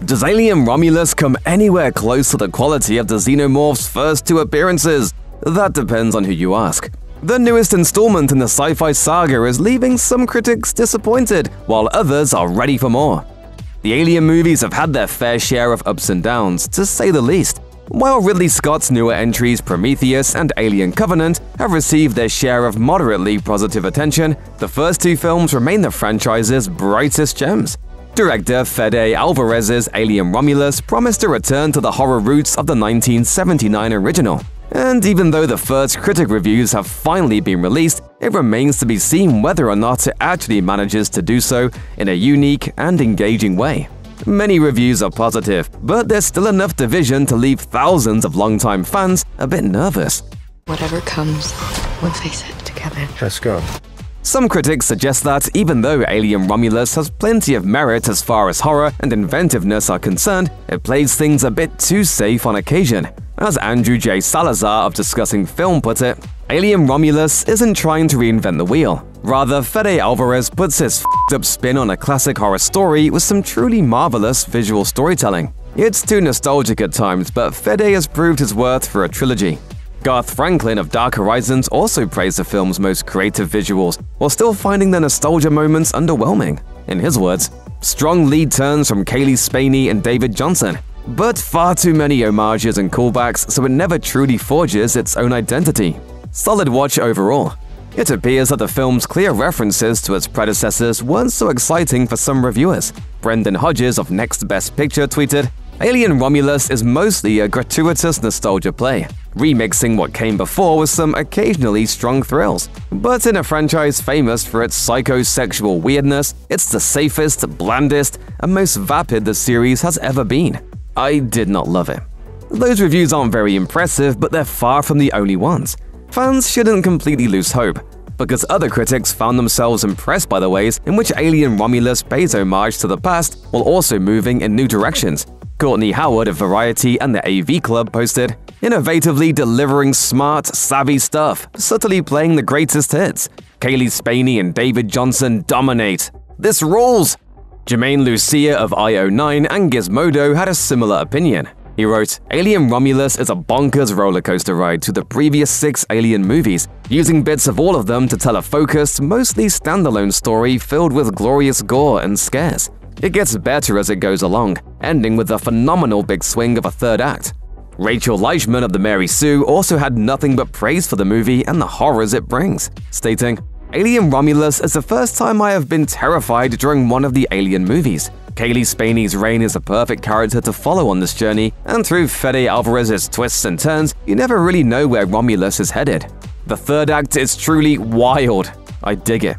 Does Alien Romulus come anywhere close to the quality of the xenomorph's first two appearances? That depends on who you ask. The newest installment in the Sci-Fi saga is leaving some critics disappointed, while others are ready for more. The Alien movies have had their fair share of ups and downs, to say the least. While Ridley Scott's newer entries Prometheus and Alien Covenant have received their share of moderately positive attention, the first two films remain the franchise's brightest gems. Director Fede Alvarez's Alien Romulus promised to return to the horror roots of the 1979 original. And even though the first critic reviews have finally been released, it remains to be seen whether or not it actually manages to do so in a unique and engaging way. Many reviews are positive, but there's still enough division to leave thousands of longtime fans a bit nervous. Whatever comes, we'll face it together. Let's go. Some critics suggest that even though Alien Romulus has plenty of merit as far as horror and inventiveness are concerned, it plays things a bit too safe on occasion. As Andrew J. Salazar of Discussing Film put it, Alien Romulus isn't trying to reinvent the wheel. Rather, Fede Alvarez puts his f***ed-up spin on a classic horror story with some truly marvelous visual storytelling. It's too nostalgic at times, but Fede has proved his worth for a trilogy. Garth Franklin of Dark Horizons also praised the film's most creative visuals, while still finding the nostalgia moments underwhelming. In his words, strong lead turns from Kaylee Spaney and David Johnson, but far too many homages and callbacks so it never truly forges its own identity. Solid watch overall. It appears that the film's clear references to its predecessors weren't so exciting for some reviewers. Brendan Hodges of Next Best Picture tweeted, "Alien Romulus is mostly a gratuitous nostalgia play, remixing what came before with some occasionally strong thrills. But in a franchise famous for its psychosexual weirdness, it's the safest, blandest, and most vapid the series has ever been. I did not love it." Those reviews aren't very impressive, but they're far from the only ones. Fans shouldn't completely lose hope, because other critics found themselves impressed by the ways in which Alien Romulus pays homage to the past while also moving in new directions. Courtney Howard of Variety and the AV Club posted, "Innovatively delivering smart, savvy stuff, subtly playing the greatest hits. Kaylee Spaney and David Johnson dominate. This rules!" Jermaine Lucia of IO9 and Gizmodo had a similar opinion. He wrote, "Alien Romulus is a bonkers rollercoaster ride to the previous 6 Alien movies, using bits of all of them to tell a focused, mostly standalone story filled with glorious gore and scares. It gets better as it goes along, ending with a phenomenal big swing of a third act." Rachel Leichman of the Mary Sue also had nothing but praise for the movie and the horrors it brings, stating, "Alien Romulus is the first time I have been terrified during one of the Alien movies. Kaylee Spaney's reign is a perfect character to follow on this journey, and through Fede Alvarez's twists and turns, you never really know where Romulus is headed. The third act is truly wild. I dig it."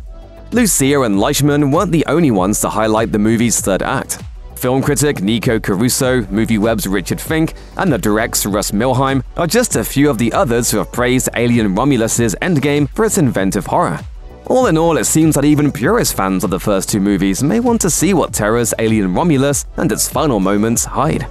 Lucia and Leichman weren't the only ones to highlight the movie's third act. Film critic Nico Caruso, MovieWeb's Richard Fink, and the direct's Russ Milheim are just a few of the others who have praised Alien Romulus's endgame for its inventive horror. All in all, it seems that even purist fans of the first two movies may want to see what terrors Alien Romulus and its final moments hide.